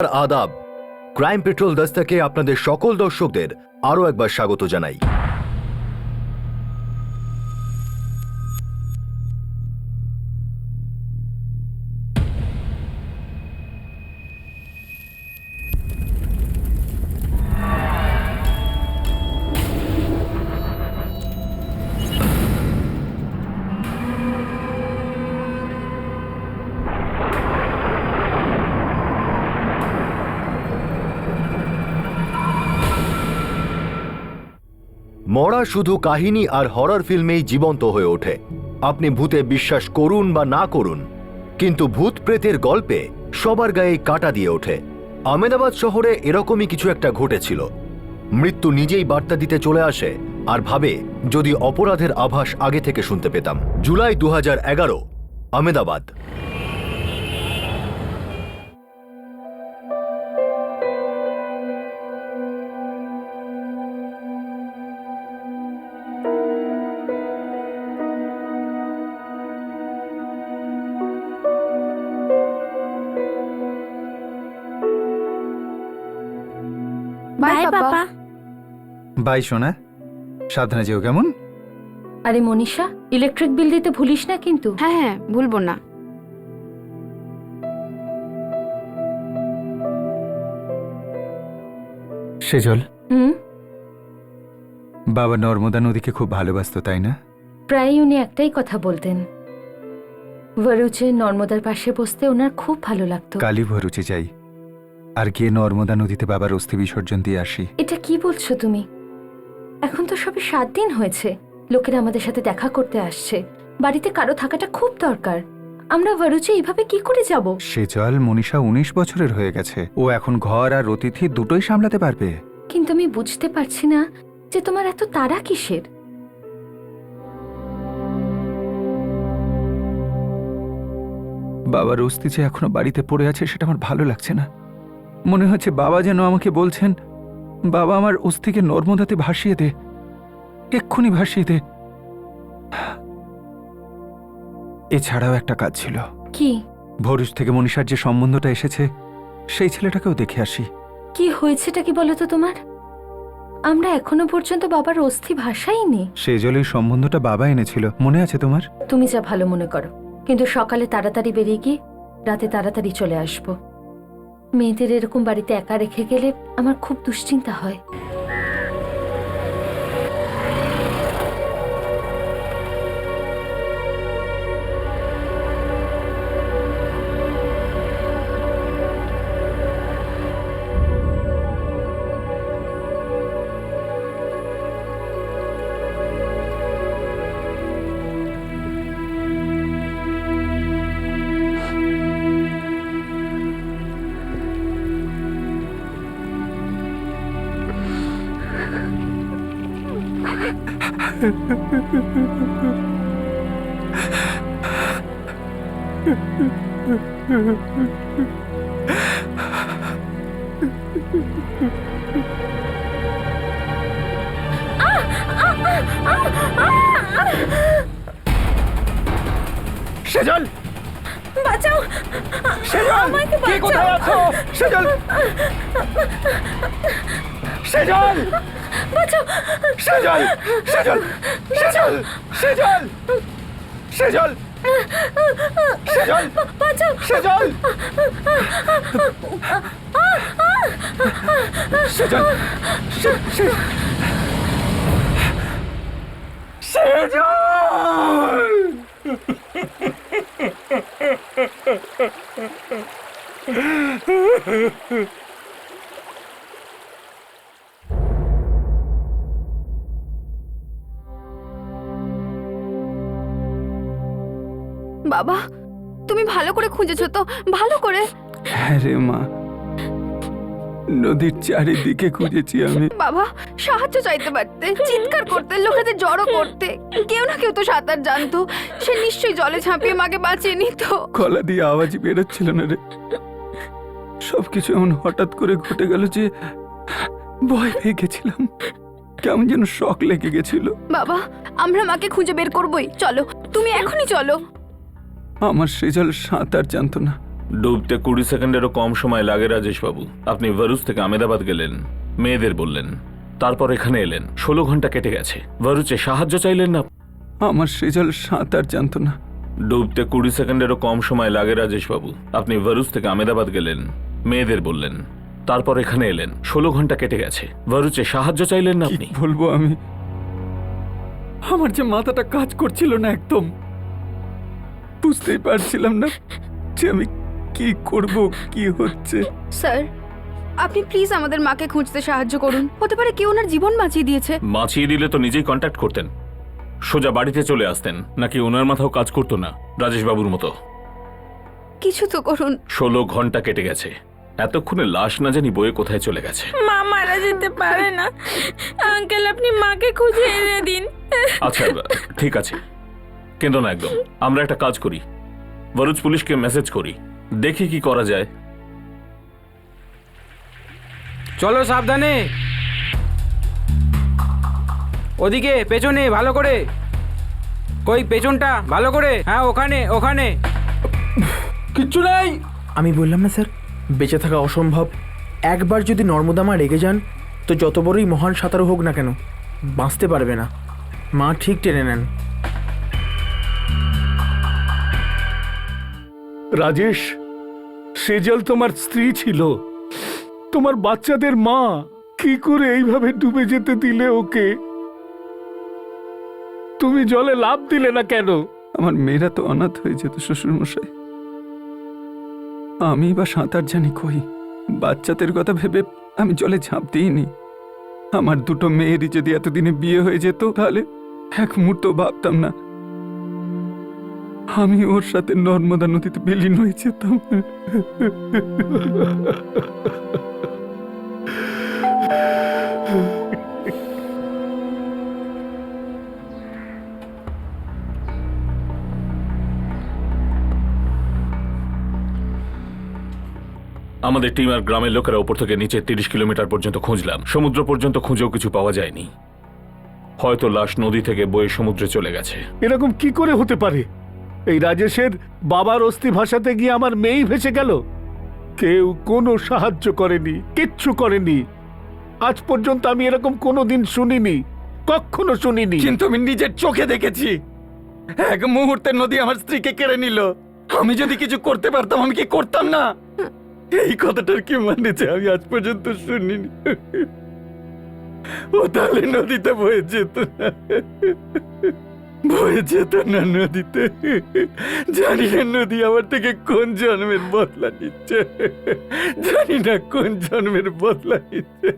আদাব। Crime petrol দস্তাকে আপনাদের সকল দর্শকদের আরও একবার স্বাগত জানাই। মরা শুধু কাহিনী আর হরর ফিল্মেই জীবন্ত হয়ে ওঠে। আপনি ভূতে বিশ্বাস করুন বা না করুন, কিন্তু ভূত প্রেতের গল্পে সবার গায়ে কাঁটা দিয়ে ওঠে। আহমেদাবাদ শহরে এরকমই কিছু একটা ঘটেছিল। মৃত্যু নিজেই বার্তা দিতে চলে আসে আর ভাবে যদি অপরাধের আভাস আগে থেকে শুনতে পেতাম। জুলাই 2011, আহমেদাবাদ। Bye papa. বাই সোনা, সাবধানে যেও। কেমন? আরে মনীষা, ইলেকট্রিক বিল দিতে ভুলিস না কিন্তু। হ্যাঁ হ্যাঁ, ভুলবো না। সেজল, হুম, বাবা নর্মদা নদীকে খুব ভালোবাসতো, তাই না? প্রায় উনি একটাই কথা বলতেন, ভরুচে নর্মদার পাশে বসতে ওনার খুব ভালো লাগতো। কালী ভরুচে যাই আর গিয়ে নর্মদা নদীতে বাবার অস্থি বিসর্জন দিয়ে আসি। এটা কি বলছো তুমি? এখন তো সবে 7 দিন হয়েছে। লোকেরা আমাদের সাথে দেখা করতে আসছে। বাড়িতে কারো থাকাটা খুব দরকার। আমরা ভরুচে এইভাবে কি করে যাব? সেজল, মনীষা 19 বছরের হয়ে গেছে। ও এখন ঘর আর অতিথি দুটোই সামলাতে পারবে। কিন্তু আমি বুঝতে পারছি না যে তোমার এত তাড়া কিসের। বাবার অস্থি যে এখনো বাড়িতে পড়ে আছে সেটা আমার ভালো লাগছে না। মনে হচ্ছে বাবা যেন আমাকে বলছেন, বাবা আমার অস্থিকে নর্মদাতে ভাসিয়ে দে, এক্ষুনি ভাসিয়ে দে। এছাড়াও একটা কাজ ছিল। কি? ভরুচ থেকে মনীষার যে সম্বন্ধটা এসেছে সেই ছেলেটাকেও দেখে আসি। কি হয়েছেটা কি বলো তো তোমার? আমরা এখনো পর্যন্ত বাবার অস্থি ভাসাইনি। সেজলের সম্বন্ধটা বাবা এনেছিল, মনে আছে তোমার? তুমি যা ভালো মনে করো, কিন্তু সকালে তাড়াতাড়ি বেরিয়ে গিয়ে রাতে তাড়াতাড়ি চলে আসবো। মেয়েদের এরকম বাড়িতে একা রেখে গেলে আমার খুব দুশ্চিন্তা হয়। সেজল, বাঁচাও! সেজল, কে কোথায় আছো? সেজল, সেজল, বাঁচাও! সেজল, সেজল, সেজল, সেজল, সেজল, সেজল, বাঁচাও! সেজল, সেজল, সেজল। বাবা, তুমি ভালো করে খুঁজেছো তো? ভালো করে? হ্যাঁ রে মা, নদীর চারিদিকে খুঁজেছি আমি। বাবা, সাহায্য চাইতে পারতে, চিৎকার করতে, লোকেদের জড়ো করতে। কেউ না কেউ তো সাঁতার জানতো। সে নিশ্চয়ই জলে ঝাঁপিয়ে মাকে বাঁচিয়ে নিত। গলা দিয়ে আওয়াজই বেরোচ্ছিল না রে। সবকিছু এমন হঠাৎ করে ঘটে গেল যে ভয় পেয়ে গেছিলাম। কেমন যেন শক লেগে গেছিল। বাবা, আমরা মাকে খুঁজে বের করবই। চলো, তুমি এখনই চলো। আমার সেজল সাঁতার জানতো না, ডুবতে 20 সেকেন্ডেরও কম সময় লাগে রাজেশ বাবু। আপনি ভরুচ থেকে আমেদাবাদ গেলেন, মেয়েদের বললেন, তারপর এখানে এলেন, 16 ঘন্টা কেটে গেছে। ভরুচে সাহায্য চাইলেন না। আমার সেজল সাঁতার জানতো না। ডুবতে 20 সেকেন্ডেরও কম সময় লাগে রাজেশ বাবু। আপনি ভরুচ থেকে আমেদাবাদ গেলেন, মেয়েদের বললেন, তারপর এখানে এলেন, 16 ঘন্টা কেটে গেছে। ভরুচে সাহায্য চাইলেন না কি আপনি। বলবো আমি, আমার যে মাথাটা কাজ করছিল না একদম, বুঝতেই পারছিলাম না যে আমি কি করব, কি হচ্ছে। স্যার, আপনি প্লিজ আমাদের মাকে খুঁজতে সাহায্য করুন। হতে পারে কেউ ওনার জীবন বাঁচিয়ে দিয়েছে। বাঁচিয়ে দিলে তো নিজেই কন্ট্যাক্ট করতেন, সোজা বাড়িতে চলে আসতেন। নাকি ওনার মাথাও কাজ করতো না রাজেশ বাবুর মতো? কিছু তো করুন। 16 ঘন্টা কেটে গেছে, এতক্ষণে লাশ না জানি বয়ে কোথায় চলে গেছে। মা মারা যেতে পারে না আঙ্কেল, আপনি মাকে খুঁজে এনে দিন। আচ্ছা ঠিক আছে, কিন্তু না একদম। আমরা একটা কাজ করি, ভরুচ পুলিশকে মেসেজ করি, দেখি কি করা যায়। চলো সাবধানে, ওদিকে পেছনে ভালো করে, কই পেছনটা ভালো করে, হ্যাঁ ওখানে ওখানে। কিচ্ছু নাই। আমি বললাম না স্যার, বেঁচে থাকা অসম্ভব। একবার যদি নর্মদামা রেগে যান তো যত বড়ই মহান সাঁতারু হোক না কেন, বাঁচতে পারবে না। মা ঠিক টেনে নেন। রাজেশ, সেজল তোমার স্ত্রী ছিল, তোমার বাচ্চাদের মা। কি করে এইভাবে ডুবে যেতে দিলে ওকে? তুমি জলে লাফ দিলে না কেন? আমার মেয়েরা তো অনাথ হয়ে যেত শ্বশুরমশাই। আমি বা সাঁতার জানি কই, বাচ্চাদের কথা ভেবে আমি জলে ঝাঁপ দিইনি। আমার দুটো মেয়েরই যদি এতদিনে বিয়ে হয়ে যেত, তাহলে এক মুহূর্ত ভাবতাম না আমি ওর সাথে নর্মদা নদীতে বিলীন হয়ে যেতাম। আমাদের টিম আর গ্রামের লোকেরা উপর থেকে নিচে 30 কিলোমিটার পর্যন্ত খুঁজলাম, সমুদ্র পর্যন্ত খুঁজেও কিছু পাওয়া যায়নি। হয়তো লাশ নদী থেকে বয়ে সমুদ্রে চলে গেছে। এরকম কি করে হতে পারে? এই রাজেশের বাবার অস্থি ভাসাতে গিয়ে আমার মেয়েই ভেসে গেল। কেউ কোনো সাহায্য করেনি, কিচ্ছু করেনি। আজ পর্যন্ত আমি এরকম কোনোদিন শুনিনি, কখনো শুনিনি। কিন্তু আমি নিজের চোখে দেখেছি, এক মুহূর্তে নদী আমার স্ত্রীকে কেড়ে নিল। আমি যদি কিছু করতে পারতাম, আমি কি করতাম না? এই কথাটার কি মানে যে আমি আজ পর্যন্ত শুনিনি? ও তাহলে নদীতে বয়ে যেত না, বয়ে যেত না নদীতে। জানি না নদী আমার থেকে কোন জন্মের বদলা নিচ্ছে, জানি না কোন জন্মের বদলা নিচ্ছে।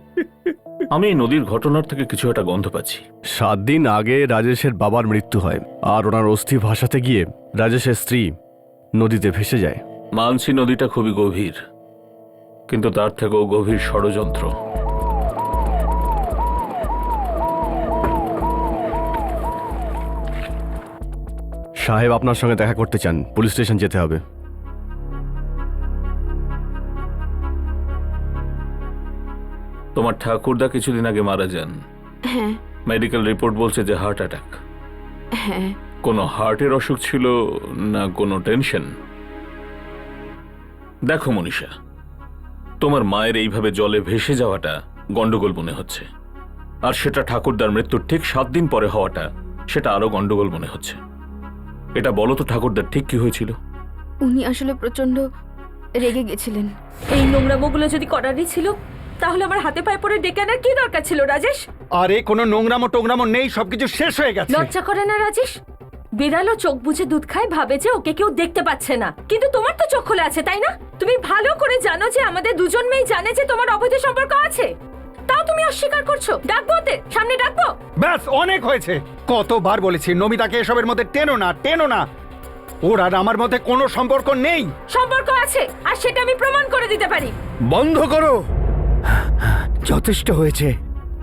আমি এই নদীর ঘটনার থেকে কিছু একটা গন্ধ পাচ্ছি। 7 দিন আগে রাজেশের বাবার মৃত্যু হয়, আর ওনার অস্থি ভাসাতে গিয়ে রাজেশের স্ত্রী নদীতে ভেসে যায়। মানসি নদীটা খুবই গভীর, কিন্তু তার থেকেও গভীর ষড়যন্ত্র। সাহেব আপনার সঙ্গে দেখা করতে চান, পুলিশ স্টেশন যেতে হবে। তোমার ঠাকুরদা কিছুদিন আগে মারা যান। হ্যাঁ মেডিকেল রিপোর্ট বলছে যে হার্ট অ্যাটাক। হ্যাঁ। কোনো হার্টের অসুখ ছিল না কোনো টেনশন? দেখো মনীষা, তোমার মায়ের এইভাবে জলে ভেসে যাওয়াটা গন্ডগোল মনে হচ্ছে, আর সেটা ঠাকুরদার মৃত্যুর ঠিক 7 দিন পরে হওয়াটা সেটা আরো গন্ডগোল মনে হচ্ছে। এটা বলো তো ঠাকুরদার ঠিক কি হয়েছিল? উনি আসলে প্রচন্ড রেগে গেছিলেন। এই নোংরামোগুলো যদি করারই ছিল, তাহলে আমার হাতে পায়ে পড়ে ডেকে আনার কি দরকার ছিল রাজেশ? আরে কোনো নোংরামো টোংরামো নেই, সবকিছু শেষ হয়ে গেছে। লজ্জা করে না রাজেশ? বিড়ালও চোখ বুজে দুধ খায়, ভাবে যে ওকে কেউ দেখতে পাচ্ছে না, কিন্তু তোমার তো চোখ খোলা আছে, তাই না? তুমি ভালো করে জানো যে আমাদের দুজন মেয়ে জানে যে তোমার অবৈধ সম্পর্ক আছে, তাও তুমি অস্বীকার করছো। ডাকবো ওদের সামনে, ডাকবো? ব্যাস, অনেক হয়েছে। কতবার বলেছি নমিতাকে এসবের মধ্যে টেনো না, টেনো না। ওর আর আমার মধ্যে কোনো সম্পর্ক নেই। সম্পর্ক আছে, আর সেটা আমি প্রমাণ করে দিতে পারি। বন্ধ করো, যথেষ্ট হয়েছে।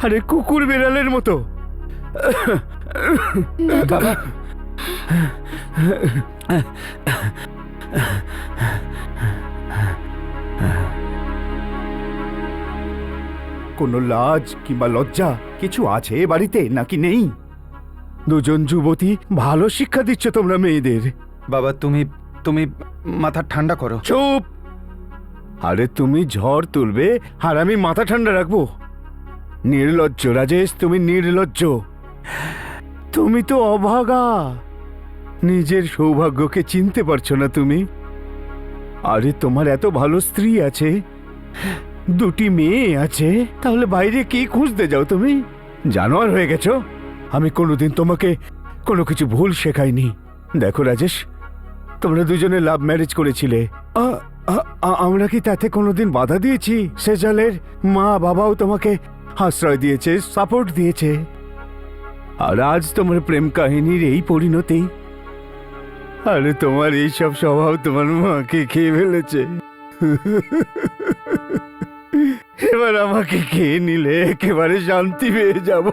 আরে কুকুর বিড়ালের মতো। বাবা, কোনো লাজ কিংবা লজ্জা কিছু আছে এ বাড়িতে নাকি নেই? দুজন যুবতী, ভালো শিক্ষা দিচ্ছ তোমরা মেয়েদের। বাবা, তুমি তুমি মাথা ঠান্ডা করো। চুপ! আরে তুমি ঝড় তুলবে আর আমি মাথা ঠান্ডা রাখবো? নির্লজ্জ রাজেশ, তুমি নির্লজ্জ। তুমি তো অভাগা, নিজের সৌভাগ্যকে চিনতে পারছো না তুমি। আরে তোমার এত ভালো স্ত্রী আছে, দুটি মেয়ে আছে, তাহলে বাইরে কি খুঁজতে যাও তুমি? জানোয়ার হয়ে গেছো। আমি কোনোদিন তোমাকে কোনো কিছু ভুল শেখাইনি। দেখো রাজেশ, তোমরা দুজনে লাভ ম্যারেজ করেছিলে, আমরা কি তাতে কোনোদিন বাধা দিয়েছি? সেজালের মা বাবাও তোমাকে আশ্রয় দিয়েছে, সাপোর্ট দিয়েছে, আর আজ তোমার প্রেম কাহিনীর এই পরিণতি। আরে তোমার এই সব স্বভাব তোমার মাকে খেয়ে ফেলেছে। এবার আমাকে খেয়ে নিলে একেবারে শান্তি পেয়ে যাব।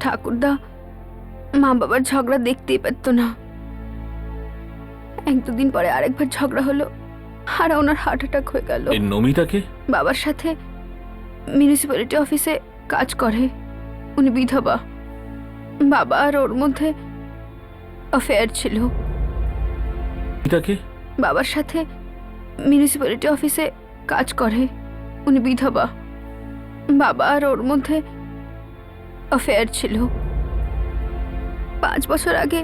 ঠাকুরদা মা বাবার ঝগড়া দেখতেই পারতো না। এক দুদিন পরে আরেকবার ঝগড়া হলো আর ওনার হার্ট অ্যাটাক হয়ে গেল। এই নমিতাকে? বাবার সাথে মিউনিসিপ্যালিটি অফিসে কাজ করে, উনি বিধবা। বাবা আর ওর মধ্যে অ্যাফেয়ার ছিল। নমিতাকে? বাবার সাথে মিউনিসিপ্যালিটি অফিসে কাজ করে, উনি বিধবা। বাবা আর ওর মধ্যে অ্যাফেয়ার ছিল। 5 বছর আগে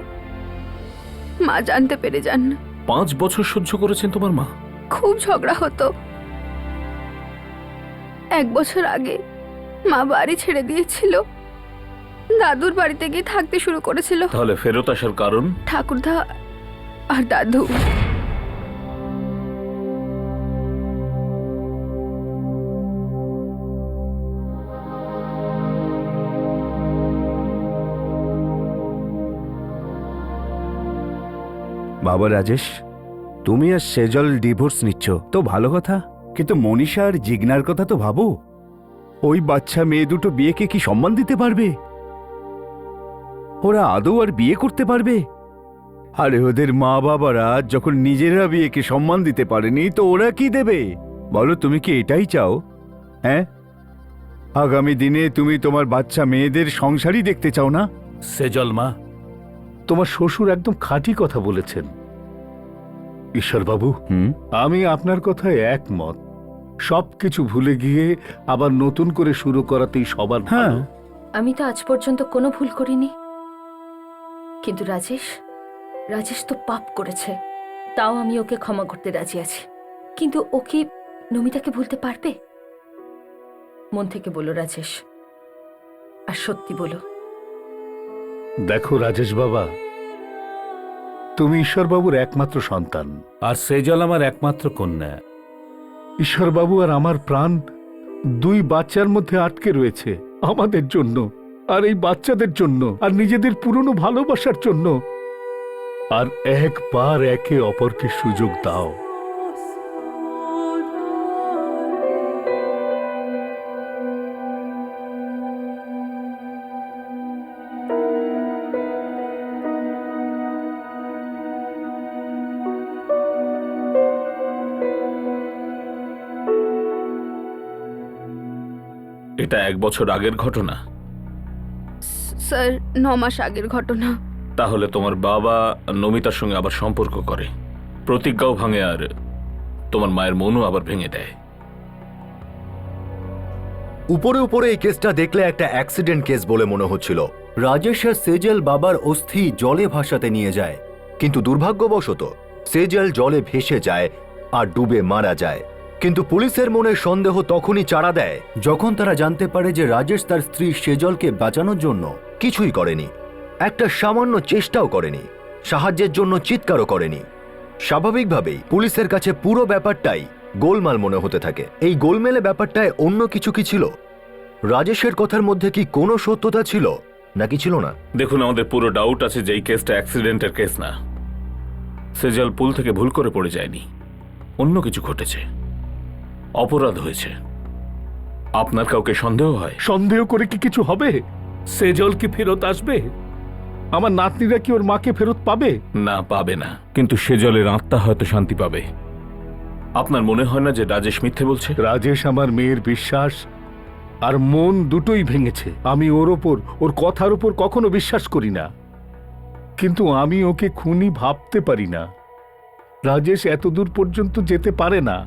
মা জানতে পেরে যান। 5 বছর সহ্য করেছেন তোমার মা? খুব ঝগড়া হতো। 1 বছর আগে মা বাড়ি ছেড়ে দিয়েছিল, দাদুর বাড়িতে গিয়ে থাকতে শুরু করেছিল। তাহলে ফেরত আসার কারণ? ঠাকুরদা আর দাদু। বাবা রাজেশ, তুমি আর সেজল ডিভোর্স নিচ্ছ তো ভালো কথা, কিন্তু মনীষা আর জিগনার কথা তো ভাবো। ওই বাচ্চা মেয়ে দুটো বিয়েকে কি সম্মান দিতে পারবে? ওরা আদৌ আর বিয়ে করতে পারবে? আরে ওদের মা বাবারা যখন নিজেরা বিয়েকে সম্মান দিতে পারেনি তো ওরা কি দেবে? বলো, তুমি কি এটাই চাও? হ্যাঁ, আগামী দিনে তুমি তোমার বাচ্চা মেয়েদের সংসারই দেখতে চাও না? সেজল মা, তোমার শ্বশুর একদম খাঁটি কথা বলেছেন ঈশ্বরবাবু। আমি আপনার কথায় একমত। সবকিছু ভুলে গিয়ে আবার নতুন করে শুরু করাতেই সবার ভালো। আমি তো আজ পর্যন্ত কোনো ভুল করিনি, কিন্তু রাজেশ তো পাপ করেছে, তাও আমি ওকে ক্ষমা করতে রাজি আছি। কিন্তু ও কি নমিতাকে ভুলতে পারবে? মন থেকে বলো রাজেশ, আর সত্যি বলো। দেখো রাজেশ বাবা, তুমি ঈশ্বরবাবুর একমাত্র সন্তান, আর সেজল আমার একমাত্র কন্যা। ঈশ্বরবাবু আর আমার প্রাণ 2 বাচ্চার মধ্যে আটকে রয়েছে, আমাদের জন্য, আর এই বাচ্চাদের জন্য, আর নিজেদের পুরনো ভালোবাসার জন্য। আর একবার একে অপরকে সুযোগ দাও। এটা 1 বছর আগের ঘটনা? স্যার 9 মাস আগের ঘটনা। তাহলে তোমার বাবা নমিতার সঙ্গে আবার সম্পর্ক করে, প্রতিজ্ঞাও ভাঙে, আর তোমার মায়ের মনও আবার ভেঙে দেয়। উপরে উপরে এই কেসটা দেখলে একটা অ্যাক্সিডেন্ট কেস বলে মনে হচ্ছিল। রাজেশ আর সেজল বাবার অস্থি জলে ভাসাতে নিয়ে যায়, কিন্তু দুর্ভাগ্যবশত সেজল জলে ভেসে যায় আর ডুবে মারা যায়। কিন্তু পুলিশের মনে সন্দেহ তখনই চাড়া দেয় যখন তারা জানতে পারে যে রাজেশ তার স্ত্রী সেজলকে বাঁচানোর জন্য কিছুই করেনি, একটা সামান্য চেষ্টাও করেনি, সাহায্যের জন্য চিৎকারও করেনি। স্বাভাবিকভাবেই পুলিশের কাছে পুরো ব্যাপারটাই গোলমাল মনে হতে থাকে। এই গোলমেলে ব্যাপারটায় অন্য কিছু কি ছিল? রাজেশের কথার মধ্যে কি কোনো সত্যতা ছিল নাকি ছিল না? দেখুন, আমাদের পুরো ডাউট আছে যে এই কেসটা অ্যাক্সিডেন্টের কেস না। সেজল পুল থেকে ভুল করে পড়ে যায়নি, অন্য কিছু ঘটেছে, অপরাধ হয়েছে। আপনার কাউকে সন্দেহ হয়? সন্দেহ করে কি কিছু হবে? সেজল কি ফেরত আসবে? আমার নাতনিরা কি ওর মাকে ফেরত পাবে? না, পাবে না, কিন্তু সেজলের আত্মা হয়তো শান্তি পাবে। আপনার মনে হয় না যে রাজেশ মিথ্যে বলছে? রাজেশ আমার মেয়ের বিশ্বাস আর মন দুটোই ভেঙেছে। আমি ওর কথার ওপর কখনো বিশ্বাস করি না। কিন্তু আমি ওকে খুনি ভাবতে পারি না। রাজেশ এত দূর পর্যন্ত যেতে পারে না।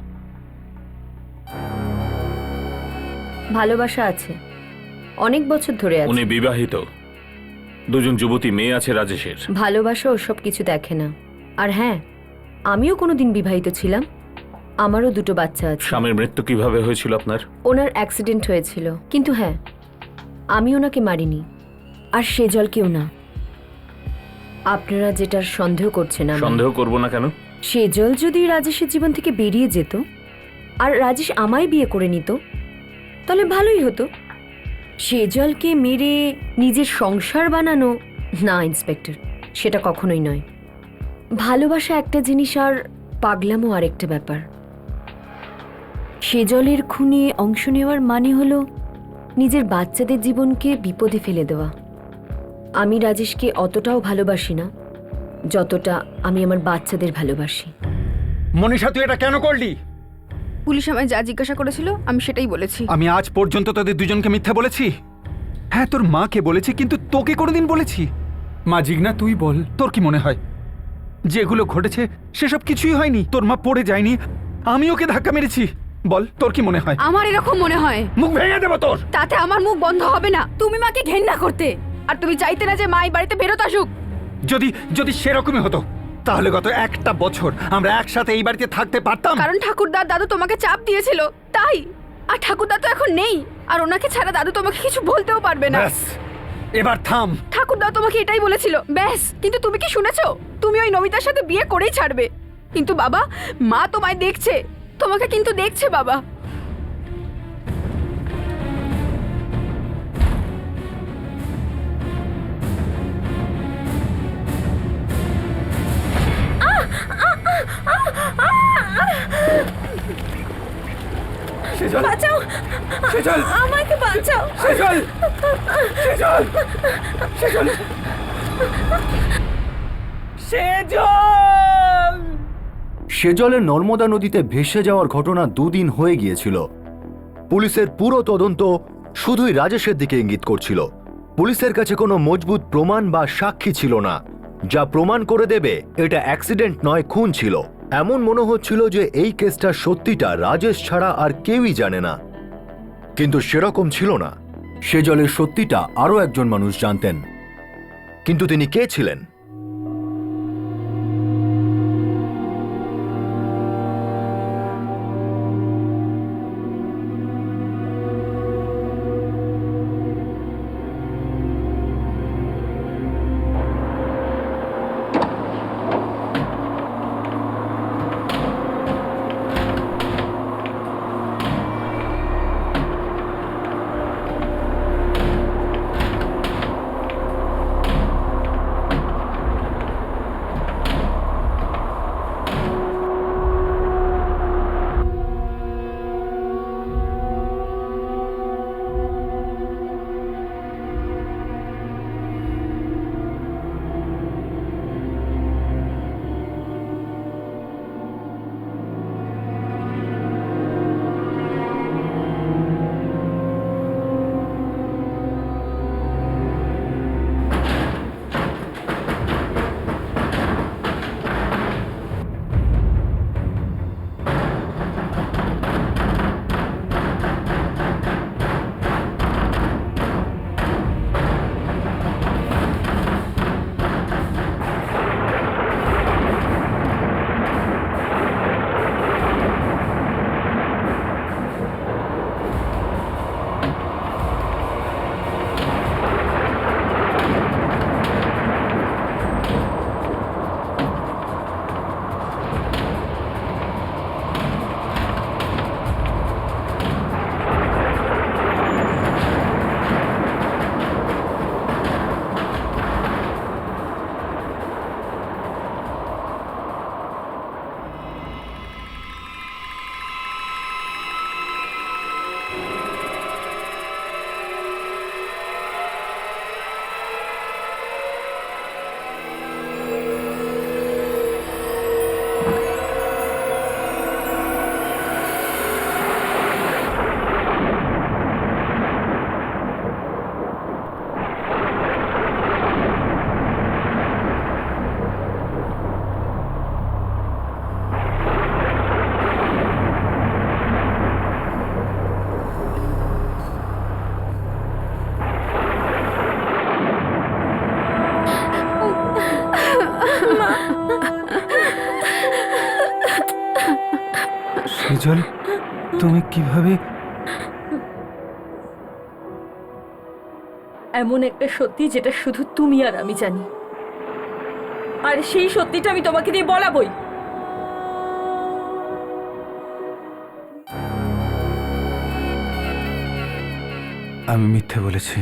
ভালোবাসা আছে, অনেক বছর ধরে আছে। উনি বিবাহিত, দুজন যুবতী মেয়ে আছে রাজেশের। ভালোবাসা ওসব কিছু দেখে না। আর হ্যাঁ, আমিও কোনোদিন বিবাহিত ছিলাম, আমারও দুটো বাচ্চা আছে। স্বামীর মৃত্যু কিভাবে হয়েছিল আপনার? ওনার অ্যাক্সিডেন্ট হয়েছিল, কিন্তু হ্যাঁ, আমি ওনাকে মারিনি, আর সেজলকেও না। আপনারা যেটার সন্দেহ করছেন, সন্দেহ করব না কেন? সেজল যদি রাজেশের জীবন থেকে বেরিয়ে যেত আর রাজেশ আমায় বিয়ে করে নিত, তাহলে ভালোই হতো। সেজলকে মেরে নিজের সংসার বানানো, না ইন্সপেক্টর, সেটা কখনোই নয়। ভালোবাসা একটা জিনিস আর পাগলামও আরেকটা ব্যাপার। সেজলের খুনে অংশ নেওয়ার মানে হলো নিজের বাচ্চাদের জীবনকে বিপদে ফেলে দেওয়া। আমি রাজেশকে অতটাও ভালোবাসি না যতটা আমি আমার বাচ্চাদের ভালোবাসি। মনীষা, তুই এটা কেন করলি? পুলিশ আমায় যা জিজ্ঞাসা করেছিল আমি সেটাই বলেছি। আমি আজ পর্যন্ত তোদের দুজনকে মিথ্যা বলেছি? হ্যাঁ, তোর মাকে বলেছি, কিন্তু তোকে কোনোদিন বলেছি? মা জিগনা, তুই বল, তোর কি মনে হয় যেগুলো ঘটেছে সেসব কিছুই হয়নি? তোর মা পড়ে যায়নি, আমি ওকে ধাক্কা মেরেছি। বল, তোর কি মনে হয়? আমার এরকম মনে হয়। মুখ ভেঙে দেবো তোর। তাতে আমার মুখ বন্ধ হবে না। তুমি মাকে ঘেন্না করতে, আর তুমি চাইতে না যে মা এই বাড়িতে ফেরত আসুক। যদি যদি সেরকমই হতো, তাহলে গত একটা বছর আমরা একসাথে এই বাড়িতে থাকতে পারতাম। কারণ ঠাকুরদার দাদু তোমাকে চাপ দিয়েছিল, তাই। আর ঠাকুরদা তো এখন নেই, আর ওনাকে ছাড়া দাদু তোমাকে কিছু বলতেও পারবে না। ব্যাস, এবার থাম। ঠাকুরদা তোমাকে এটাই বলেছিল, ব্যাস। কিন্তু তুমি কি শুনেছো? তুমি ওই নমিতার সাথে বিয়ে করেই ছাড়বে। কিন্তু বাবা, মা তোমায় দেখছে, তোমাকে কিন্তু দেখছে বাবা। সেজল, বাঁচাও, সেজল, আমাকে বাঁচাও। সেজল, সেজল, সেজল, সেজল। সেজলের নর্মদা নদীতে ভেসে যাওয়ার ঘটনা 2 দিন হয়ে গিয়েছিল। পুলিশের পুরো তদন্ত শুধুই রাজেশের দিকে ইঙ্গিত করছিল। পুলিশের কাছে কোনো মজবুত প্রমাণ বা সাক্ষী ছিল না যা প্রমাণ করে দেবে এটা অ্যাক্সিডেন্ট নয়, খুন ছিল। এমন মনে হচ্ছিল যে এই কেসটার সত্যিটা রাজেশ ছাড়া আর কেউই জানে না, কিন্তু সেরকম ছিল না। সেজলের সত্যিটা আরও একজন মানুষ জানতেন, কিন্তু তিনি কে ছিলেন? সেজল, তুমি কিভাবে? এমন একটা সত্যি যেটা শুধু তুমি আর আমি জানি, আর সেই সত্যিটা আমি তোমাকে দিয়ে বলাবই। আমি মিথ্যে বলেছি,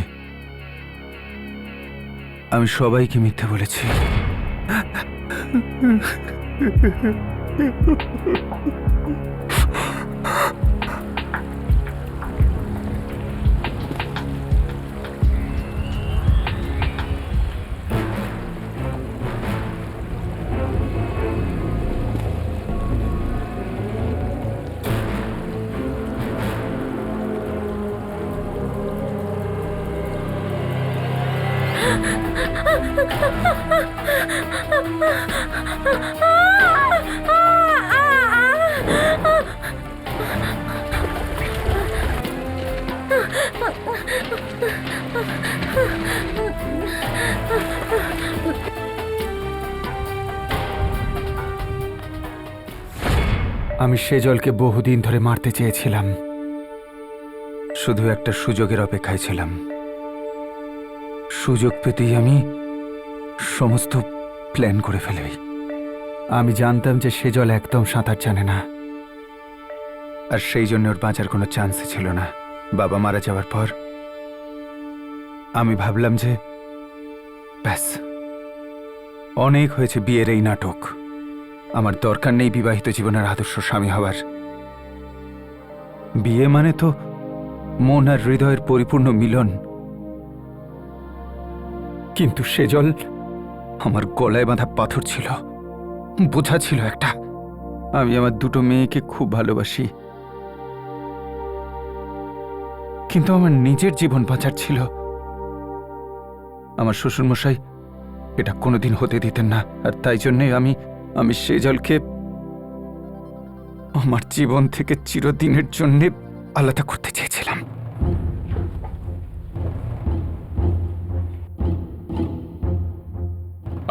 আমি সবাইকে মিথ্যে বলেছি। আমি সেজলকে বহুদিন ধরে মারতে চেয়েছিলাম, শুধু একটা সুযোগের অপেক্ষায় ছিলাম। সুযোগ পেতেই আমি সমস্ত প্ল্যান করে ফেলি। আমি জানতাম যে সেজল একদম সাঁতার জানে না, আর সেই জন্য ওর বাঁচার কোনো চান্সই ছিল না। বাবা মারা যাওয়ার পর আমি ভাবলাম যে ব্যাস, অনেক হয়েছে বিয়ের এই নাটক। আমার দরকার নেই বিবাহিত জীবনের আদর্শ স্বামী হওয়ার। বিয়ে মানে তো মন আর হৃদয়ের পরিপূর্ণ মিলন। কিন্তু সেজল আমার গলায় বাঁধা পাথর ছিল, বোঝা ছিল একটা। আমি আমার দুটো মেয়েকে খুব ভালোবাসি, কিন্তু আমার নিজের জীবন বাঁচার ছিল। আমার শ্বশুরমশাই এটা কোনোদিন হতে দিতেন না, আর তাই জন্যই আমি সেজলকে আমার জীবন থেকে চিরদিনের জন্য আলাদা করতে চেয়েছিলাম।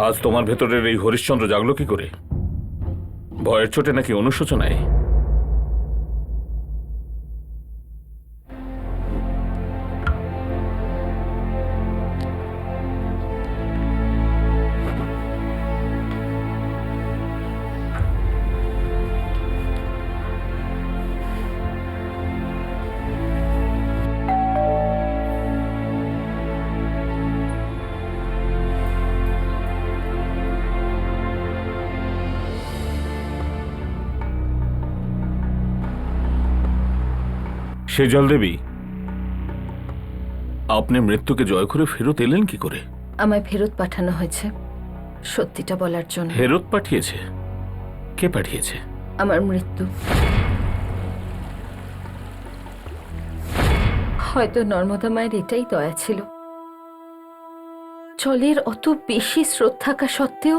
আজ তোমার ভেতরের এই হরিশ্চন্দ্র জাগলো কি করে? ভয়ের চোটে নাকি অনুশোচনায়? সেজল দেবী, আপনি মৃত্যুকে জয় করে ফেরত এলেন কি করে? আমায় ফেরত পাঠানো হয়েছে সত্যিটা বলার জন্য। ফেরত পাঠিয়েছে? কে পাঠিয়েছে? আমার মৃত্যু। হয়তো নর্মদা মায়ের এটাই দয়া ছিল, জলের অত বেশি স্রোত থাকা সত্ত্বেও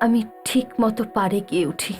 আমি ঠিক মতো পাড়ে গিয়ে উঠি।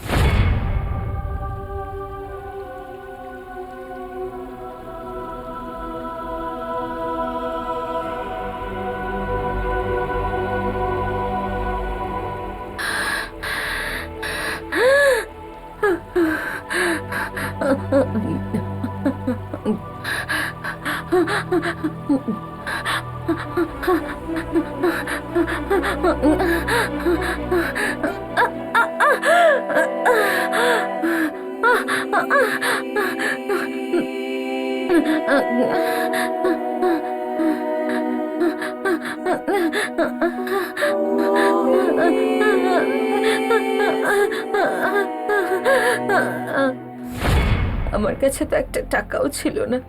আমার কাছে তো একটা টাকাও ছিল না।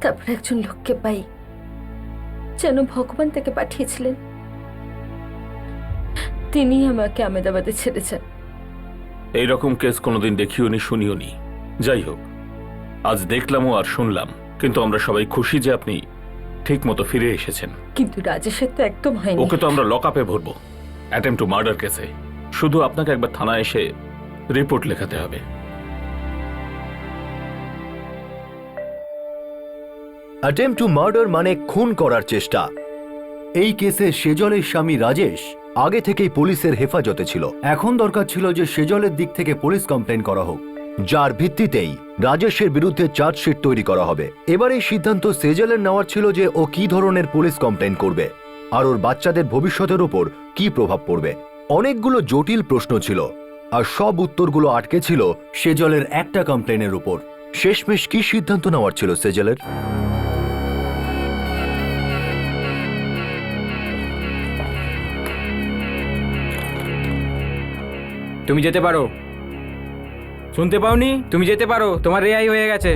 তারপর একজন লোককে পাই, যেন ভগবান তাকে পাঠিয়েছিলেন। তিনি আমাকে আহমেদাবাদে ছেড়েছেন। এইরকম কেস কোনোদিন দেখিওনি, শুনিওনি। যাই হোক, আজ দেখলামও আর শুনলাম, কিন্তু আমরা সবাই খুশি যে আপনি ঠিক মতো ফিরে এসেছেন। কিন্তু রাজেশের তো একদম হয়নি। ওকে তো আমরা লকআপে ভরবো, অ্যাটেম্প টু মার্ডার কেসে। শুধু আপনাকে একবার থানায় এসে রিপোর্ট লেখাতে হবে। অ্যাটেম্প টু মার্ডার মানে খুন করার চেষ্টা। এই কেসে সেজলের স্বামী রাজেশ আগে থেকেই পুলিশের হেফাজতে ছিল। এখন দরকার ছিল যে সেজলের দিক থেকে পুলিশ কমপ্লেন করা হোক, যার ভিত্তিতেই রাজেশের বিরুদ্ধে চার্জশিট তৈরি করা হবে। এবার এই সিদ্ধান্ত সেজলের নেওয়ার ছিল যে ও কি ধরনের পুলিশ কমপ্লেন করবে আর ওর বাচ্চাদের ভবিষ্যতের উপর কি প্রভাব পড়বে। অনেকগুলো জটিল প্রশ্ন ছিল আর সব উত্তরগুলো আটকে ছিল সেজলের একটা কমপ্লেনের উপর। শেষমেশ কি সিদ্ধান্ত নেওয়ার ছিল সেজলের? তুমি যেতে পারো। শুনতে পাওনি? তুমি যেতে পারো, তোমার রেহাই হয়ে গেছে।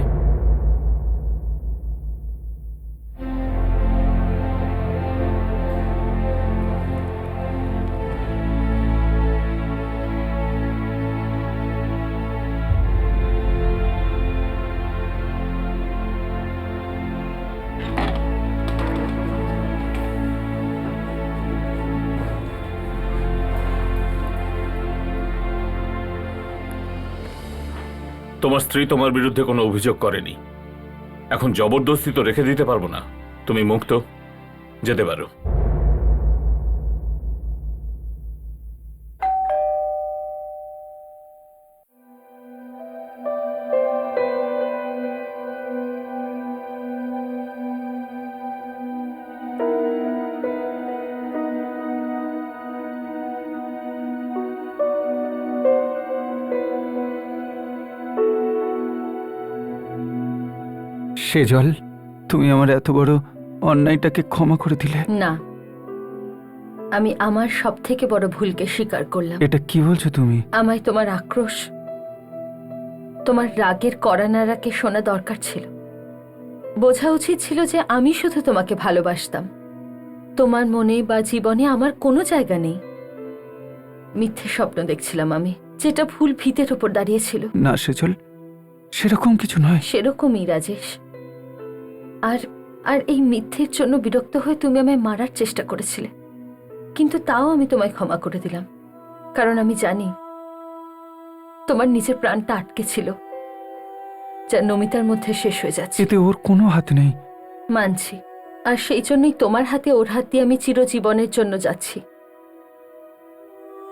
তোমার স্ত্রী তোমার বিরুদ্ধে কোনো অভিযোগ করেনি। এখন জবরদস্তি তো রেখে দিতে পারবো না। তুমি মুক্ত, যেতে পারো। সেজল, তুমি আমার এত বড় অন্যায়টাকে ক্ষমা করে দিলে। না, আমি আমার সব থেকে বড় ভুলকে স্বীকার করলাম। এটা কি বলছো তুমি? আমায় তোমার আক্রোশ, তোমার রাগের কড়ানাড়াকে শোনা দরকার ছিল। বোঝা উচিত ছিল যে আমি শুধু তোমাকে ভালোবাসতাম। তোমার মনে বা জীবনে আমার কোনো জায়গা নেই। মিথ্যে স্বপ্ন দেখছিলাম আমি, যেটা ভুল ভিতের উপর দাঁড়িয়েছিল। না সেজল, সেরকম কিছু নয়। সেরকমই রাজেশ। আর এই মিথ্যের জন্য বিরক্ত হয়ে তুমি আমায় মারার চেষ্টা করেছিলে, কিন্তু তাও আমি তোমায় ক্ষমা করে দিলাম, কারণ আমি জানি তোমার নিজের প্রাণটা আটকে ছিল, যা নমিতার মধ্যে শেষ হয়ে যাচ্ছে। এতে ওর কোনো হাত নেই। মানছি, আর সেই জন্যই তোমার হাতে ওর হাত দিয়ে আমি চিরজীবনের জন্য যাচ্ছি।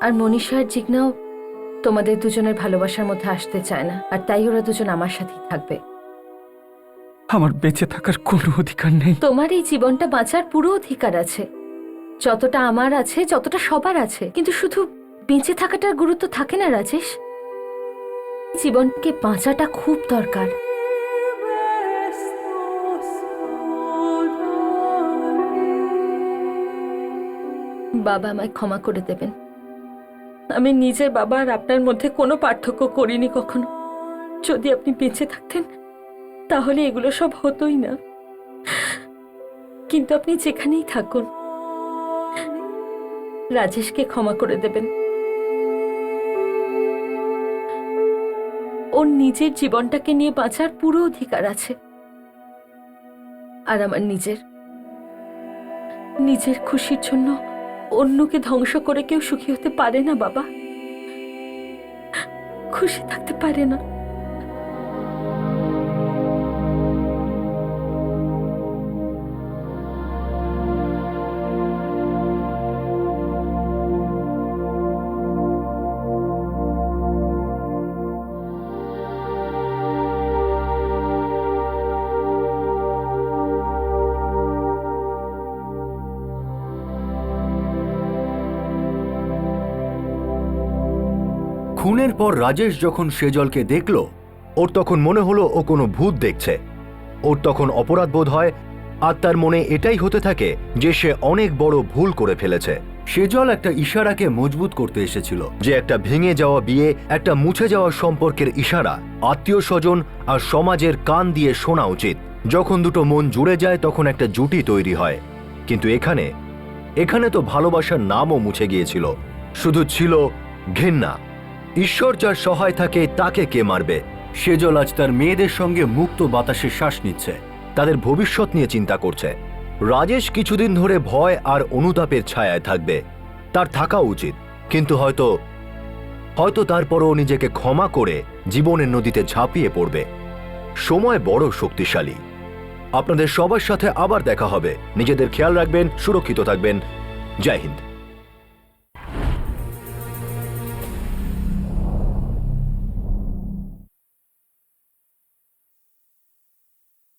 আর মনীষা আর জিজ্ঞাও তোমাদের দুজনের ভালোবাসার মধ্যে আসতে চায় না, আর তাই ওরা দুজন আমার সাথেই থাকবে। আমার বেঁচে থাকার কোনো অধিকার নেই। তোমার এই জীবনটা বাঁচার পুরো অধিকার আছে, যতটা আমার আছে, যতটা সবার আছে, কিন্তু শুধু বেঁচে থাকাটার গুরুত্ব থাকে না রাজেশ। জীবনকে বাঁচাটা খুব দরকার। বাবা আমায় ক্ষমা করে দেবেন। আমি নিজের বাবা আর আপনার মধ্যে কোনো পার্থক্য করিনি কখনো। যদি আপনি বেঁচে থাকতেন তাহলে এগুলো সব হতোই না, কিন্তু আপনি যেখানেই থাকুন রাজেশকে ক্ষমা করে দেবেন। ওর নিজের জীবনটাকে নিয়ে বাঁচার পুরো অধিকার আছে, আর আমার নিজের খুশির জন্য অন্যকে ধ্বংস করে কেউ সুখী হতে পারে না বাবা, খুশি থাকতে পারে না। খুনের পর রাজেশ যখন সেজলকে দেখল, ওর তখন মনে হলো ও কোনো ভূত দেখছে। ওর তখন অপরাধ বোধ হয়, আর তার মনে এটাই হতে থাকে যে সে অনেক বড় ভুল করে ফেলেছে। সেজল একটা ইশারাকে মজবুত করতে এসেছিল, যে একটা ভেঙে যাওয়া বিয়ে, একটা মুছে যাওয়া সম্পর্কের ইশারা আত্মীয় স্বজন আর সমাজের কান দিয়ে শোনা উচিত। যখন দুটো মন জুড়ে যায় তখন একটা জুটি তৈরি হয়। কিন্তু এখানে তো ভালোবাসার নামও মুছে গিয়েছিল, শুধু ছিল ঘৃণা। ঈশ্বর যার সহায় থাকে তাকে কে মারবে? সেজল আজ তার মেয়েদের সঙ্গে মুক্ত বাতাসে শ্বাস নিচ্ছে, তাদের ভবিষ্যৎ নিয়ে চিন্তা করছে। রাজেশ কিছুদিন ধরে ভয় আর অনুতাপের ছায়ায় থাকবে, তার থাকা উচিত, কিন্তু হয়তো তারপরও নিজেকে ক্ষমা করে জীবনের নদীতে ঝাঁপিয়ে পড়বে। সময় বড় শক্তিশালী। আপনাদের সবার সাথে আবার দেখা হবে। নিজেদের খেয়াল রাখবেন, সুরক্ষিত থাকবেন। জয় হিন্দ।